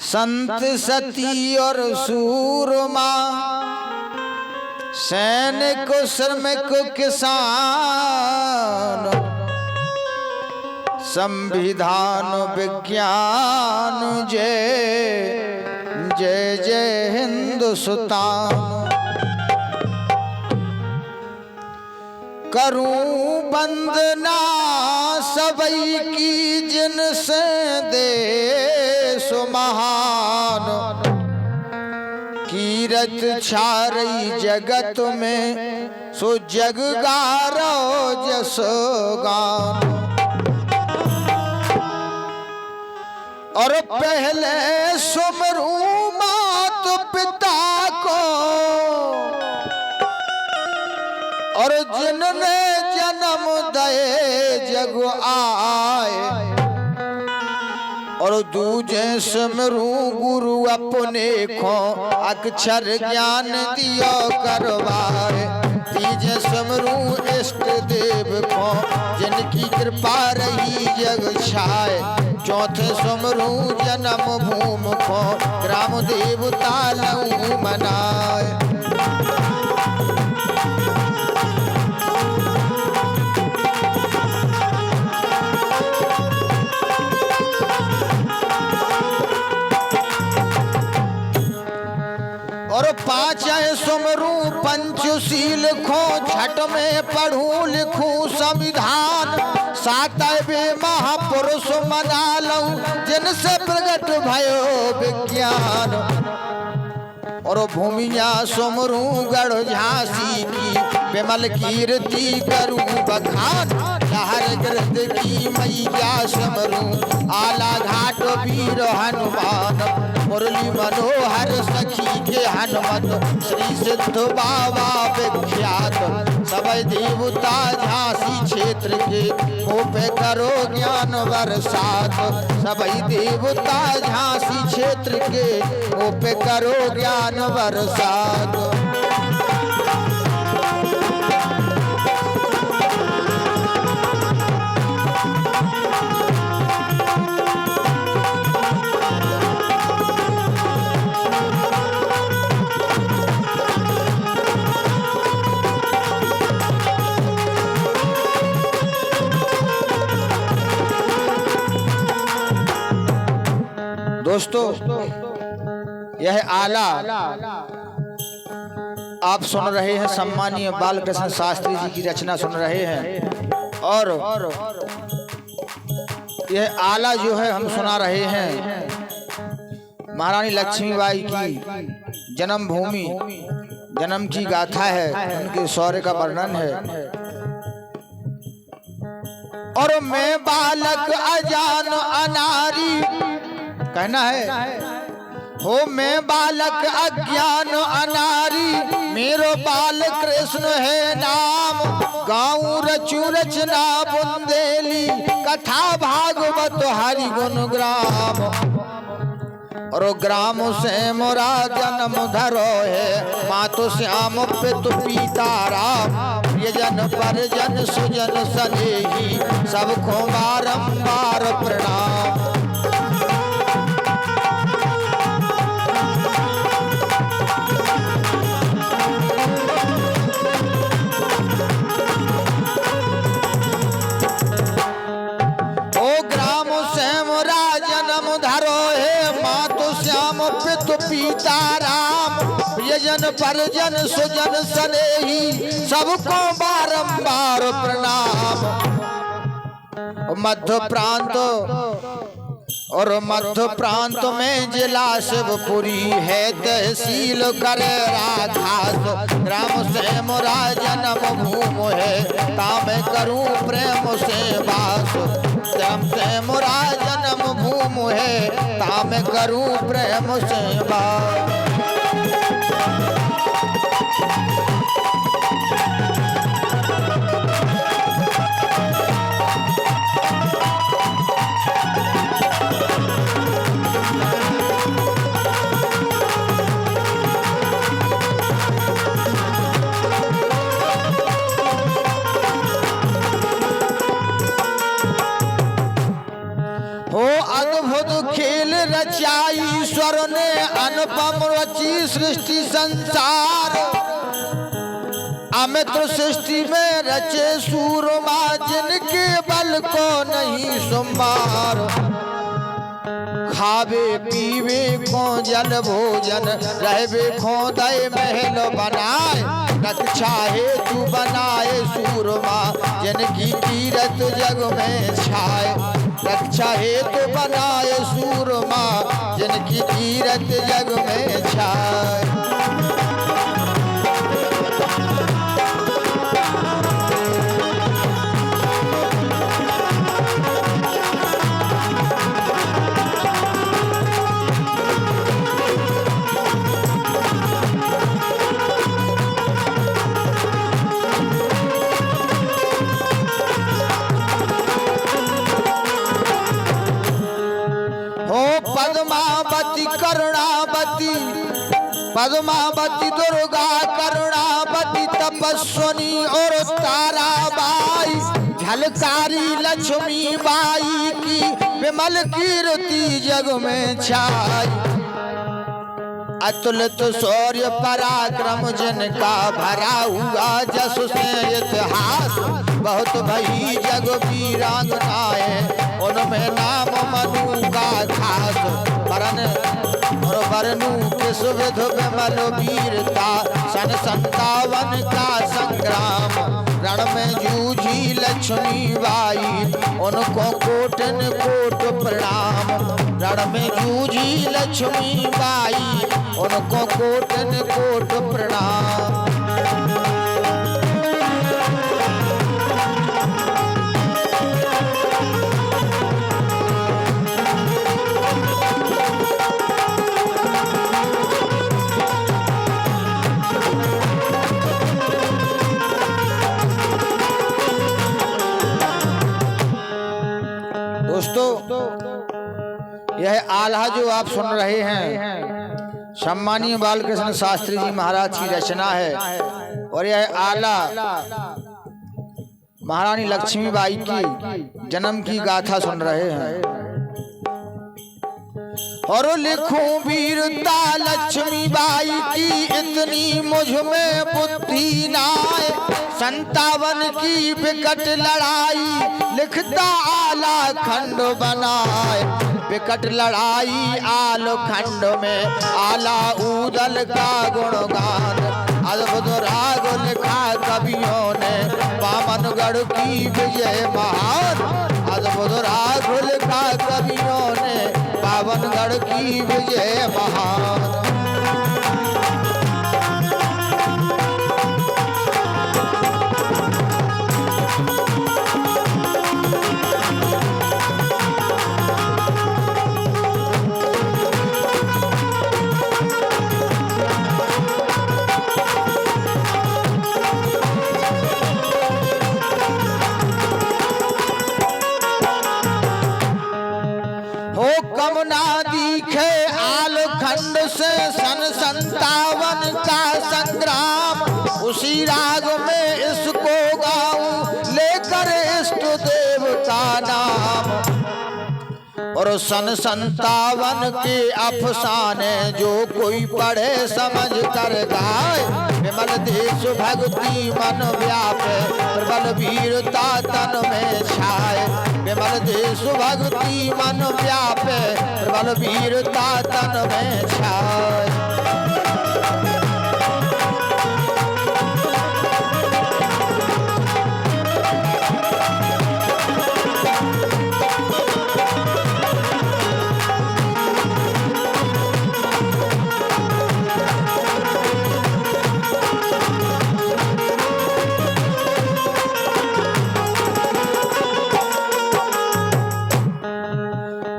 संत सती और सूरमा, सैनिक श्रमिक किसान, संविधान विज्ञान, जय जय जय हिंदुस्तान। करूं वंदना सबई की जिनसे देश महान, कीरत छा रही जगत में सो जग गारो जस गान। और पहले सुमरूं मात पिता को, और जिनने जन्म दे जग आए, और दूजे सिमरूं गुरु अपने को अक्षर ज्ञान दियो करवाए। तीजे सिमरूं इष्ट देव को जिनकी कृपा रही जग छाए। चौथे सिमरूं जन्म भूमि को ग्राम देवता लऊ मनाए। और पांचय सुमरूं पंचशील खो, छठ में पढ़ूं लिखूं संविधान। सातवें महापुरुष मना लऊं जिनसे प्रगट भयो विज्ञान। और भूमिया सुमरूं गढ़ झांसी की, विमल कीर्ति करूं बखान। लहर गिरद की मैया सिमरूं, आला घाट वीर हनुमान। मुरली मनोहर सखी के हनुमत, श्री सिद्ध बाबा विख्यात। सबई देवता झांसी क्षेत्र के, हो पे करो ज्ञान बरसात। सबई देवता झांसी क्षेत्र के, हो पे करो ज्ञान बरसात। दोस्तों, यह आला आप सुन रहे हैं, सम्मानीय बालकृष्ण शास्त्री जी की रचना सुन रहे हैं। और यह आला जो है हम सुना रहे हैं महारानी लक्ष्मीबाई की जन्मभूमि, जन्म की गाथा है, उनके शौर्य का वर्णन है। और मैं बालक अजान अनारी, कहना है हो मैं बालक अज्ञान अनारी, मेरो बाल कृष्ण है नाम। गाऊं रचू रचना बुंदेली, कथा भागवत हरि गुण ग्राम। और ग्राम से मोरा जन्म धरो है, मातु श्याम पितु पीताराम। प्रियजन परिजन सुजन सनेही, सबको बारंबार प्रणाम। सीताराम प्रियजन परिजन सुजन सनेही, सबको बारंबार प्रणाम। मध्य प्रांत और मध्य प्रांत में जिला शिवपुरी है, तहसील करे राधास। ग्राम से मोरा जन्म भूमि है, ताम करूं प्रेम से वास। ग्राम से मोरा जन्म भूमि है, ताम करूं प्रेम से वास। रचा ईश्वर ने अनुपम रची सृष्टि संसार। अमित सृष्टि में रचे सूरमा जिनके बल को नहीं सुमार। खावे पीवे को जल भोजन रहवे को दय महल बनाए। रक्षा हेतु बनाए सूरमा जिनकी कीरत जग में छाए। रक्षा हेतु बनाए सूरमा जिनकी कीरत जग में छाए। पद्मावती करुणावती, पद्मावती दुर्गा करुणावती तपस्विनी और ताराबाई। झलकारी लक्ष्मी बाई की विमल कीर्ति जग में छाई। अतुलित शौर्य पराक्रम जिनका भरा हुआ जस से इतिहास। बहुत भई जग वीरांगनाएं उनमें नाम मनु का खास। वरन और वरनु किस विध विमल वीरता सन 57 का संग्राम। रण में जूझी लक्ष्मी बाई उनको कोटन कोट प्रणाम। रण में जूझी लक्ष्मी बाई उनको कोटन कोट प्रणाम। यह आल्हा जो आप सुन रहे हैं सम्मानीय बालकृष्ण शास्त्री जी महाराज की रचना है। और यह आला महारानी लक्ष्मीबाई की जन्म की गाथा सुन रहे हैं। और लिखूं वीरता लक्ष्मीबाई की इतनी मुझ में बुद्धि नाए। 57 की विकट लड़ाई लिखता आला खंड बनाए। विकट लड़ाई आल खंड में आला उदल का गुणगान। अद्भुत राग लिखा कवियों ने बामनगढ़ की विजय महान। अद्भुत राग लिखा कवियों ने बामनगढ़ की विजय महान। सन 57 का संग्राम उसी राग में इसको गाऊं लेकर इष्ट देव का नाम। और सन 57 के अफसाने जो कोई पढ़े समझ कर गाए। विमल देश भक्ति मन व्यापे प्रबल वीरता तन में छाए। विमल देश भक्ति मन व्यापे प्रबल वीरता तन में छाए।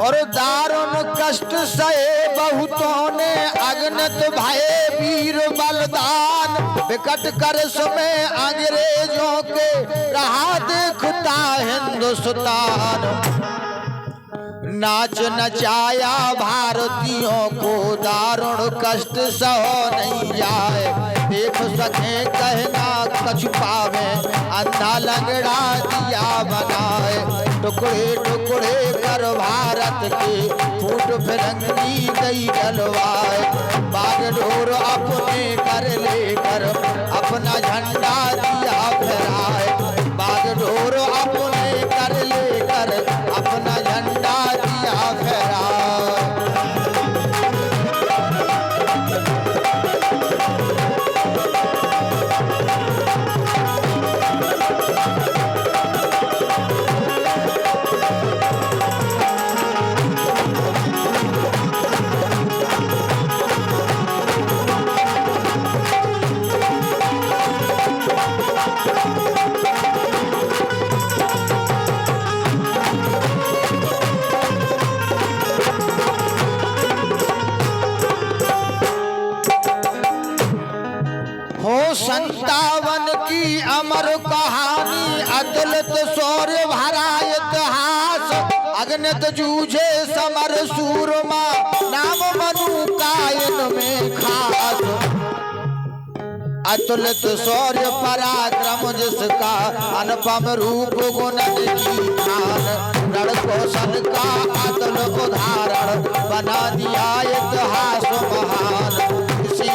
और दारुण कष्ट सहे बहुतों ने अगणित भये वीर बलदान। विकट करस में अंग्रेजों के रहा देखता हिंदुस्तान। नाच नचाया भारतीयों को दारुण कष्ट सहो नहीं जाए। देख सके कहना कछु पावे अंधा लंगड़ा दिया बनाए। टुकड़े टुकड़े कर भारत के फूट फिरंगी गई डलवाए। बागडोर अपने कर लेकर अपना झंडा दिया फहराए। बागडोर अपने कर लेकर अपना झंडा दिया फहराए। हो 57 की अमर कहानी, अतुलित शौर्य भरा इतिहास। अगणित जूझे समर सूरमा, नाम मनु का इनमें खास। अतुलित शौर्य पराक्रम जिसका, अनुपम रूप गुणन की खान। रण कौशल का अतुल उदाहरण, बना दिया इतिहास महान।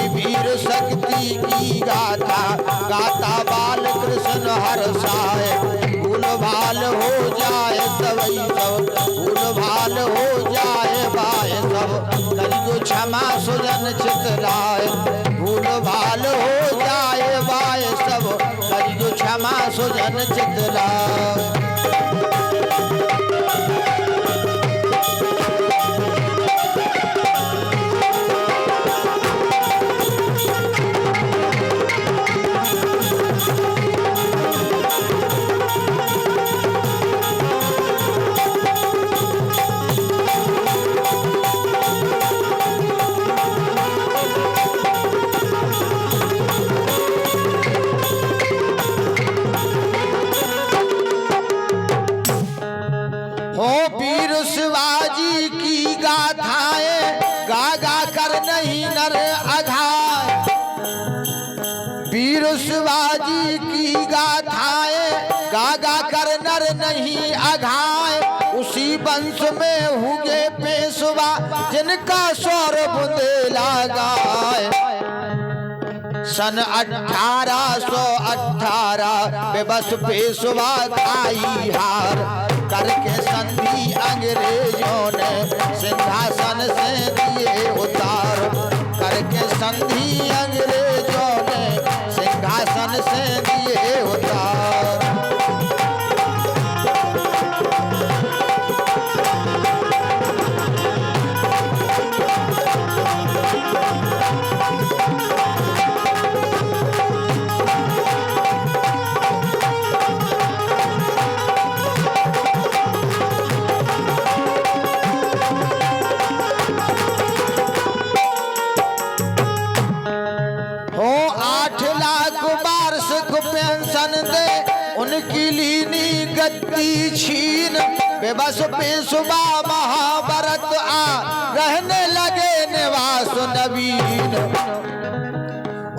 वीर शक्ति की गाथा गाता बाल कृष्ण हर्षाए। भूल भाल हो जाए सबई सब, भूल भाल हो जाए बाय सब। कलियो क्षमा सुजन चितलाए, भूल भाल हो जाए बाय सब। कलियो क्षमा सुजन चितलाए। हो वीर शिवाजी की गाथाएं गा गा कर नहीं नर अघाए। वीर शिवाजी की गाथाएं गा गा कर नर नहीं अघाए। उसी वंश में हुए पेशवा, जिनका सौरभ बुंदेला गाए। सन 1818 बेबस पेशवा खाई हार। करके संधि अंग्रेजों ने सिंहासन से दिए उतार। करके संधि अंग्रेजों ने सिंहासन से दिए उतार। हो 8 लाख वार्षिक पेंशन दे, उनकी लीनी गद्दी छीन। बेबस पेशवा महाभारत आ, रहने लगे निवास नवीन।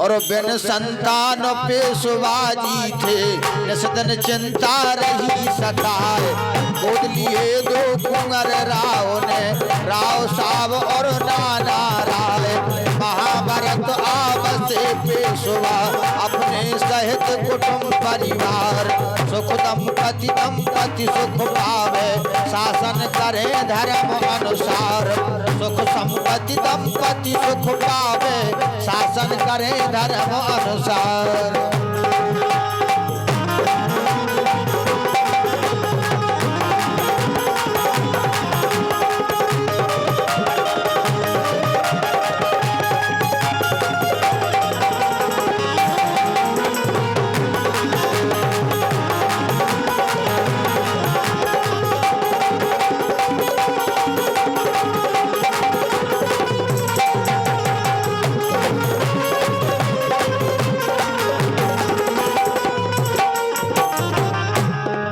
और बिन संतान पेशवा जी थे, निस्दिन चिंता रही सताए। गोद लिए 2 कुंवर राव ने, राव साहब और नाना राय। महाभारत आवसे पेशवा अपने सहित कुटुंब परिवार। सुख दंपति सुख पावे, शासन करे धर्म अनुसार। सुख संपत्ति दंपति सुख पावे, शासन करे धर्म अनुसार।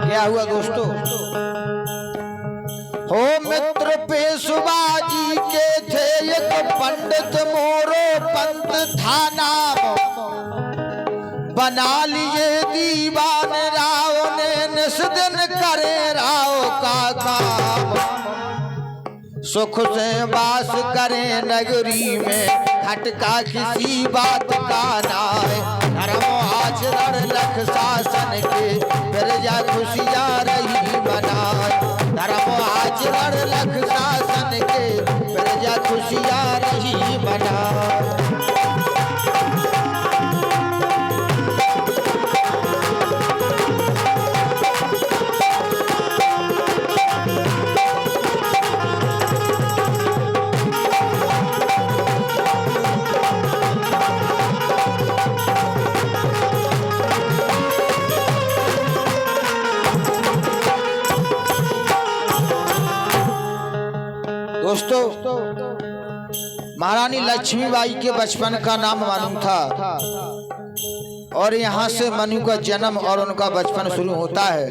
क्या हुआ दोस्तों? हो मित्र पंडित मोरो पंत था नाम, बना लिए दीवान राव ने, निस दिन करे राव का काम। सुख से वास करे नगरी में, खटका किसी बात का नाय। धर्म आचरण लख शासन के, प्रजा खुशियाँ रही बनाए। धर्म आचरण लख शासन के, प्रजा खुशियाँ रही बनाए। दोस्तों, महारानी लक्ष्मीबाई के बचपन का नाम मालूम था और यहाँ से मनु का जन्म और उनका बचपन शुरू होता है।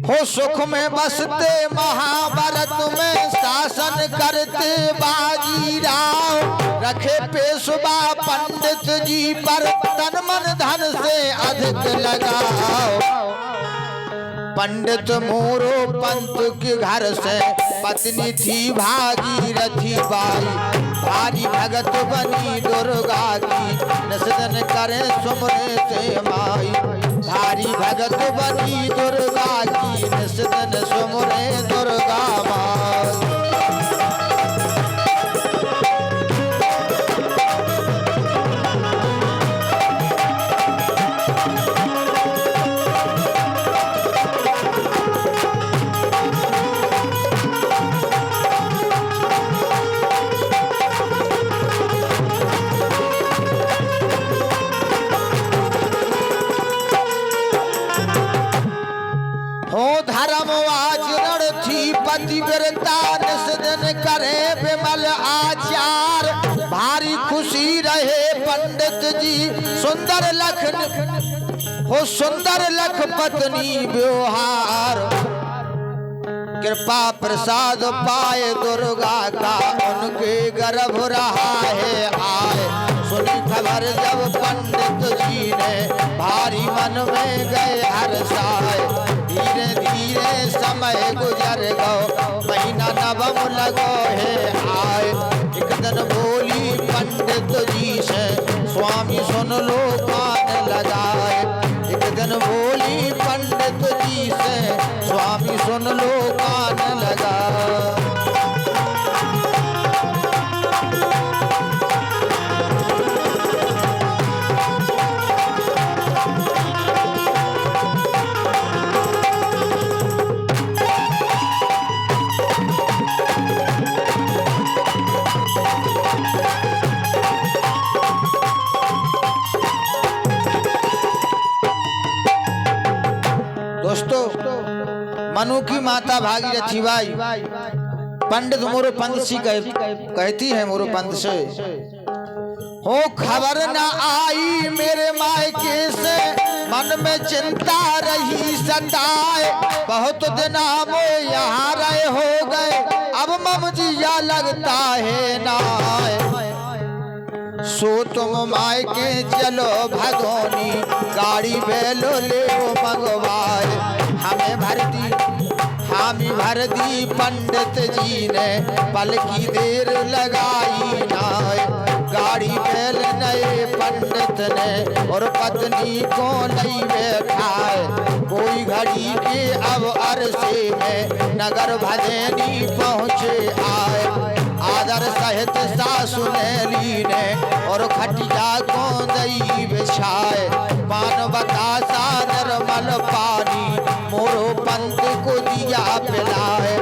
हो सुख में बसते महाभारत में, शासन करते बाजीराव। रखे पेशवा पंडित जी पर, तन मन धन से अधिक लगाओ। पंडित मोरो पंत के घर से पत्नी थी भागीरथी बाई। भारी भगत बनी दुर्गा की, निषदन करे सुमरे से माई। भारी भगत बनी दुर्गा की, निषदन सुमरे दुर्गा माई। धर्म आचरण थी पतिव्रता, निषदन करे विमल आचार। भारी खुशी रहे पंडित जी, सुंदर लख हो सुंदर लख पत्नी व्यवहार। कृपा प्रसाद पाए दुर्गा का, उनके गर्भ रहा है आए। सुनी खबर जब पंडित जी ने, भारी मन में गए हर्षाए। धीरे धीरे समय गुजर गो, महीना नवम लगो है आए। एक दिन बोली पंडित जी से, स्वामी सुन लो कान लगाए। एक दिन बोली पंडित जी से, स्वामी सुन लो कान लगाए। मनु की माता भागीरथी बाई पंडित मोरो पंत सी कहती है मोरो पंत से, हो खबर न आई मेरे मायके से, मन में चिंता रही सताए। बहुत दिन हम यहाँ रहे हो गए, अब मम जिया लगता है ना। सो तुम मायके चलो भगोनी, गाड़ी बैलो ले मंगवाए। हमें भर दी पंडित जी ने, पल की देर लगाई नाय। गाड़ी बैल नए पंडित ने, और पत्नी को नहीं बैठाए। कोई घड़ी के अब अरसे में, नगर भजनी पहुँचे आए। आदर सहित सासु ने, और खटिया को दई बिछाए। पान बतासा निर्मल पानी, मोरो पंत को दिया पिलाए।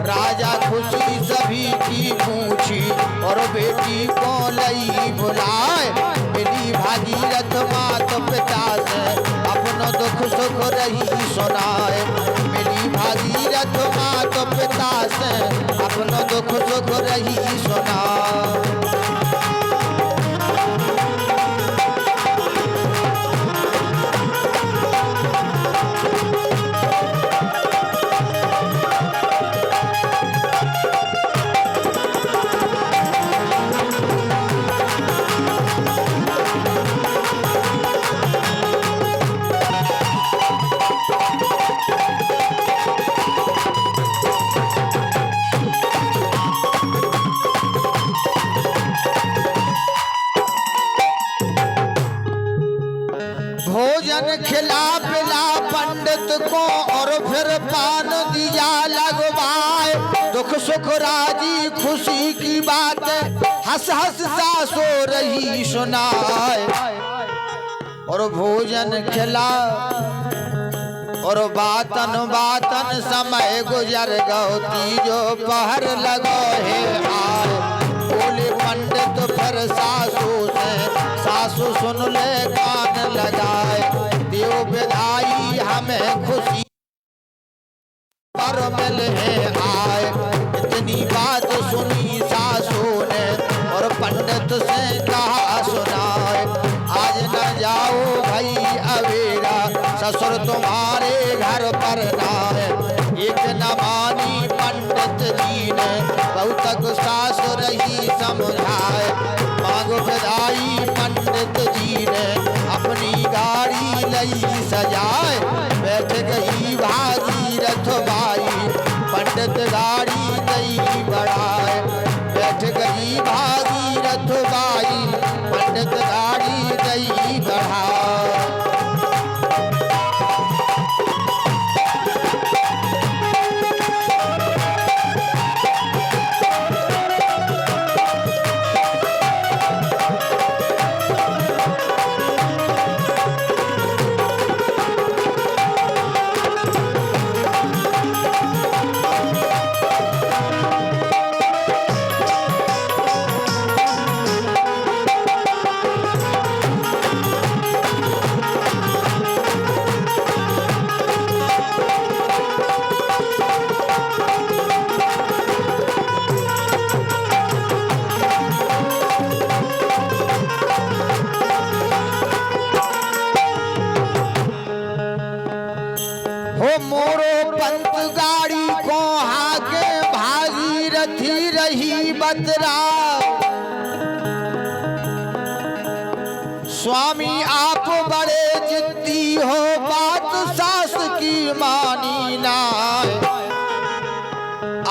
राजा खुशी सभी की पूछी, और बेटी को लई बुलाए। मिली भागीरथ मात पिता से, अपना दुख सुख रही सुनाए। मिली भागीरथ मात पिता से, अपना दुख सुख रही सुनाए। को और फिर पान दिया लगवाए। दुख सुख राजी खुशी की बात हंस हंस सासो रही सुनाए। और भोजन खिला और बातन बातन समय गुजर गो, तीजो पहर लगो है आए। बोले पंडित फिर सासू से, सासू सुन ले कान लगाए। देव विधाई हमें खुशी पर मिले आए। इतनी बात सुनी सासू ने और पंडित से कहा सुनाए। आज न जाओ भाई अवेरा, ससुर तुम्हारे घर पर नाए। एक न मानी पंडित जी ने, बहुत सास रही समझाए। मांग विदाई पंडित जी ने, अपनी गाड़ी लई सजाए। बैठ गई भागीरथ बाई, पंडित गाड़ी गई बढ़ाए। बैठ गई भागीरथ बाई, पंडित गाड़ी गई बढ़ाए। स्वामी आप बड़े जिद्दी हो, बात सास की मानी नाय।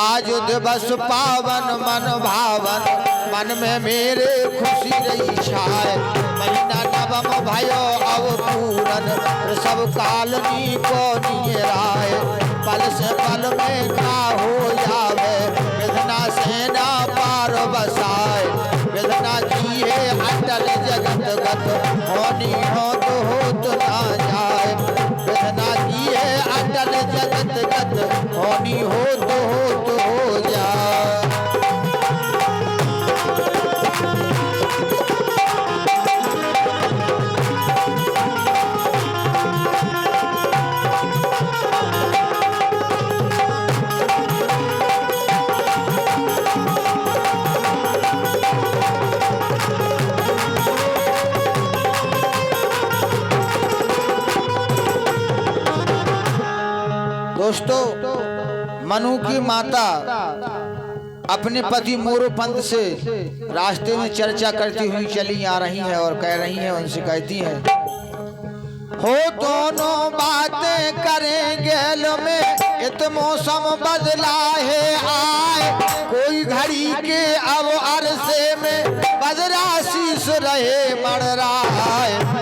आज दिवस पावन मन भावन, मन में मेरे खुशी रही छाए। महीना नवम भयो अवपूरन, सब कालनी को निराय। पल से पल में का हो जावे, विधना सेना पार बसाए। विधना की है अटल जगत गत, होनी हो तो ना जाए। विधना की है अटल जगत गत, होनी हो तो जाए। दोस्तों, मनु की माता अपने पति मोरोपंत से रास्ते में चर्चा करती हुई चली आ रही है और कह रही है, उनसे कहती है, हो दोनों बातें करें गेल में, इत मौसम बदला है आए। कोई घड़ी के अब अरसे में बदरा शीश रहे मर रहा है।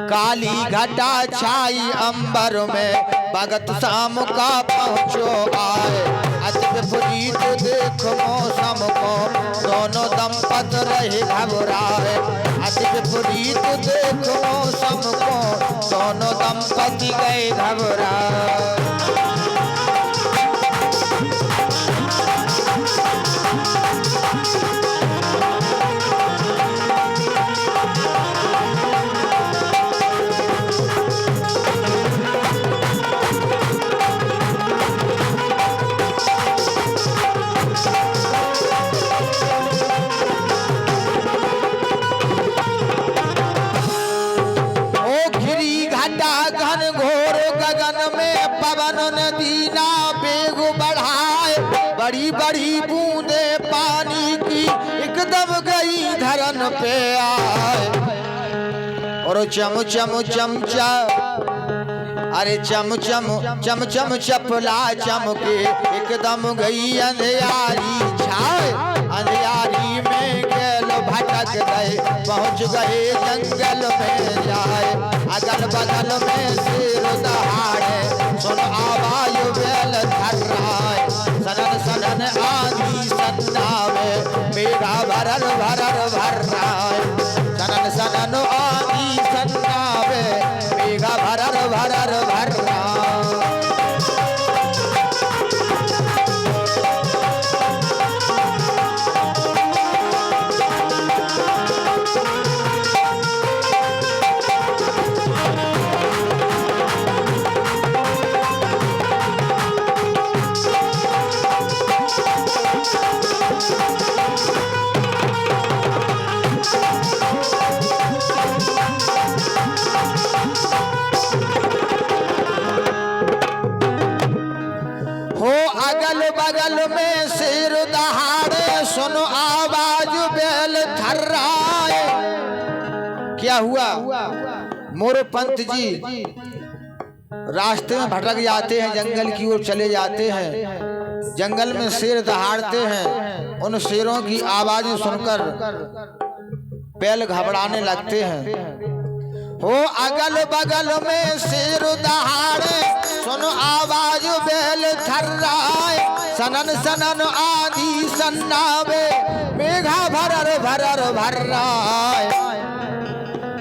काली घटा छाई अंबर में, भगत शाम का पहुँचो आए। अति विपरीत देख मौसम को, दोनों दंपत रहे घबराए। अति विपरीत देख मौसम को, दोनों दंपति गए घबराए। बड़ी बड़ी बूंदे पानी की एकदम गई धरन पे आए। और चम चम चमचा, अरे चम चम चम चम चपला चमके, एकदम गई अंधियारी छाए। अंधियारी में गेल भटक गए, पहुंच गए जंगल में जाए। अगल बगल में शेर दहाड़, मेघा भरर भरर भर्राए सनन सनन आदि सन्नावे मेघा भरर भरर भर्राए। बगल में सिर दहाड़े सुनो आवाज बेल थर्राए। क्या हुआ? मोरो पंत जी रास्ते में भटक जाते हैं, जंगल की ओर चले जाते हैं, जंगल में शेर दहाड़ते हैं। उन शेरों की आवाज सुनकर बैल घबराने लगते हैं। हो अगल बगल में शेर दहाड़े सुनो आवाज बेल थर्राए सनन सनन आदि सन्नावे मेघा भरर भरर भर्राए।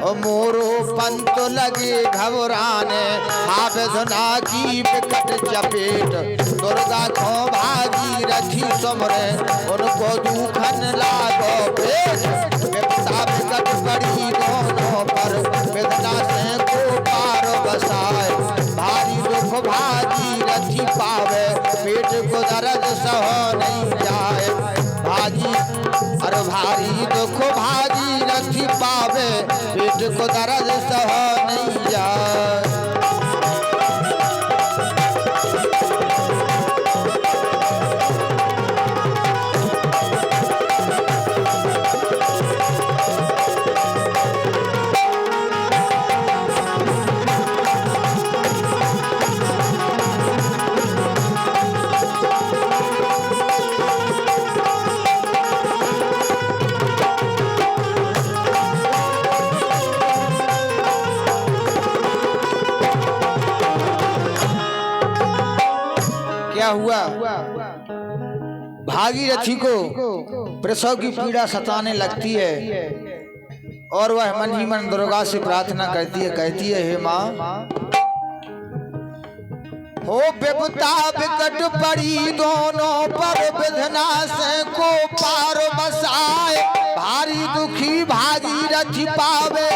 ओ मोरो पंत लगे घबराने हाफिज़ना की विकट चपेट दुर्गा को भागी रखी सुमरे उनको दुखन लागो पेट विपदा विकट पड़ी दोनों पर वेदना से को पार बसाए भारी दुख भागी रखी पावे पेट को दर्द सह नहीं जाए भागी और भारी दुख भागी रखी पावे पेट को दर्द सह नहीं जाए। क्या हुआ? भागीरथी को प्रसव की पीड़ा सताने लगती है और वह मन ही मन दुर्गा से प्रार्थना करती है, कहती है हे माँ हो विपदा विकट पड़ी दोनों पर विधना से को पार बसाए भारी दुखी भागीरथी पावे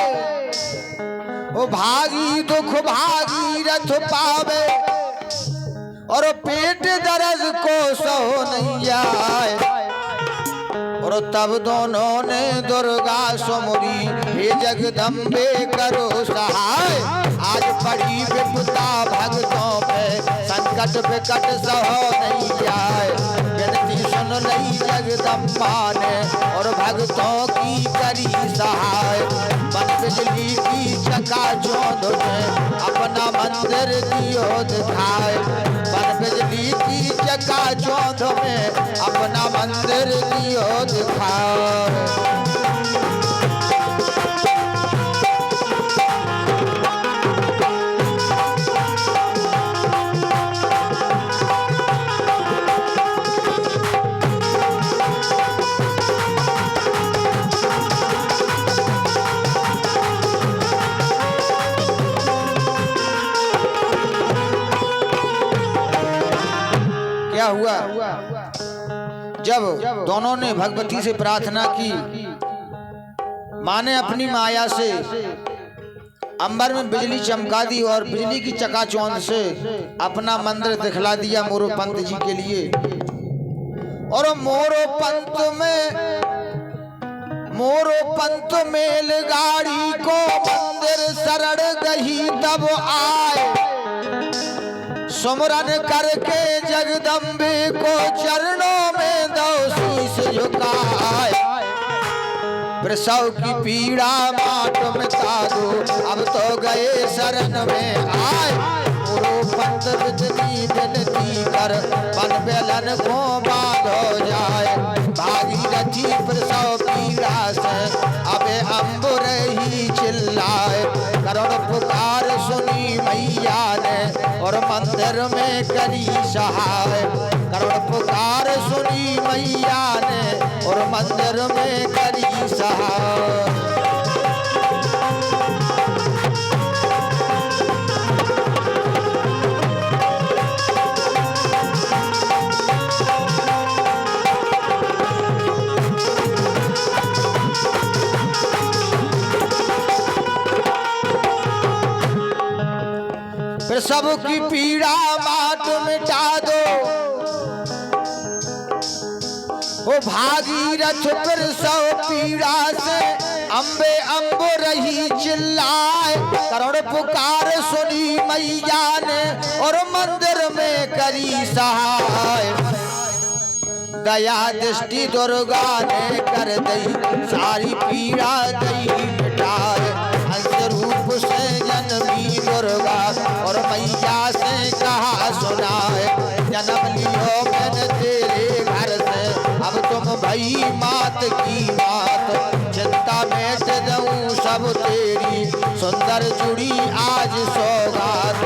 ओ भागी दुख भागीरथ पावे और पेट दर्द को सहो नहीं जाए। और तब दोनों ने दुर्गा सुमरी हे जगदम्बे करो सहाय आज पड़ी विपदा भक्तों पे संकट विकट सहो नहीं जाए। विनती सुन रही जगदम्बा ने और भक्तों की करी सहाय बन बिजली की चकाचौंध में अपना मंदिर दियो दिखाए बन बिजली की चकाचौंध में अपना मंदिर दियो दिखाए। क्या हुआ? जब दोनों ने भगवती से प्रार्थना की माँ ने अपनी माया से अंबर में बिजली चमका दी और बिजली की चकाचौंध से अपना मंदिर दिखला दिया मोरो पंत जी के लिए। और मोरो पंत मेलगाड़ी को मंदिर शरण गही तब आए सुमरन करके जगदम्बे को चरणों में दो शीश झुकाए प्रसव की पीड़ा माट मिटा दो अब तो गए शरण में आए। मोरो पंत बिजली विनती कर बन बेलन को बांधो जाए भागीरथी प्रसव पीड़ा से अबे अंबुर ही चिल्लाए करुण पुकार सुनी मैया ने और मंदिर में करी सहाय करुण पुकार सुनी मैया ने और मंदिर में करी सहाय। फिर सबकी पीड़ा मात मिटा दो, वो भागीरथ फिर सब पीड़ा से अम्बे अम्बो रही चिल्लाए। करुण पुकार सुनी मैया ने और मंदिर में करी सहाय। दया दृष्टि दुर्गा ने कर दई सारी पीड़ा दई मिटाए। हंस रूप से जन्मी दुर्गा और मैया से कहा सुनाए। जन्म लियो मैंने तेरे घर से, अब तुम भई मात की बात। चिंता मेट दूं सब तेरी, सुंदर जुड़ी आज सौगात।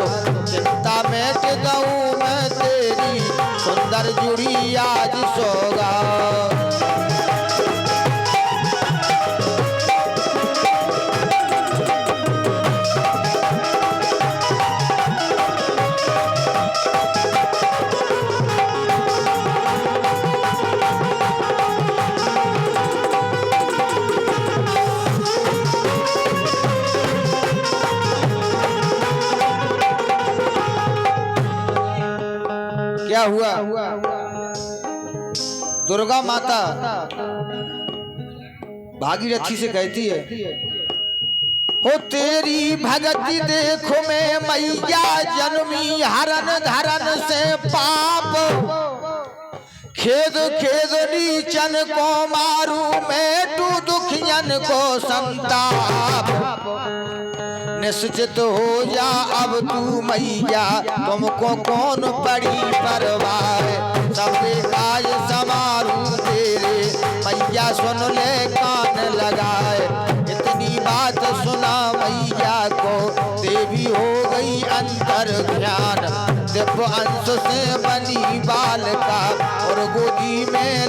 चिंता मेट दूं मैं तेरी, सुंदर जुड़ी आज सौगात। क्या हुआ? दुर्गा माता भागीरथी से कहती है, हो तेरी भगति देखो मैं मैया जन्मी हरन धरन से पाप। खेद खेद नीचन को मारू मैं, तू दुखियन को संताप। निश्चित हो जा अब तू मैया, तुमको कौन पड़ी परवाह। सबके काज समारू तेरे, मैया सुन ले कान लगाए। इतनी बात सुना मैया को, देवी हो गई अंतर ध्यान। दिव्य अंश से बनी बालिका और गोदी में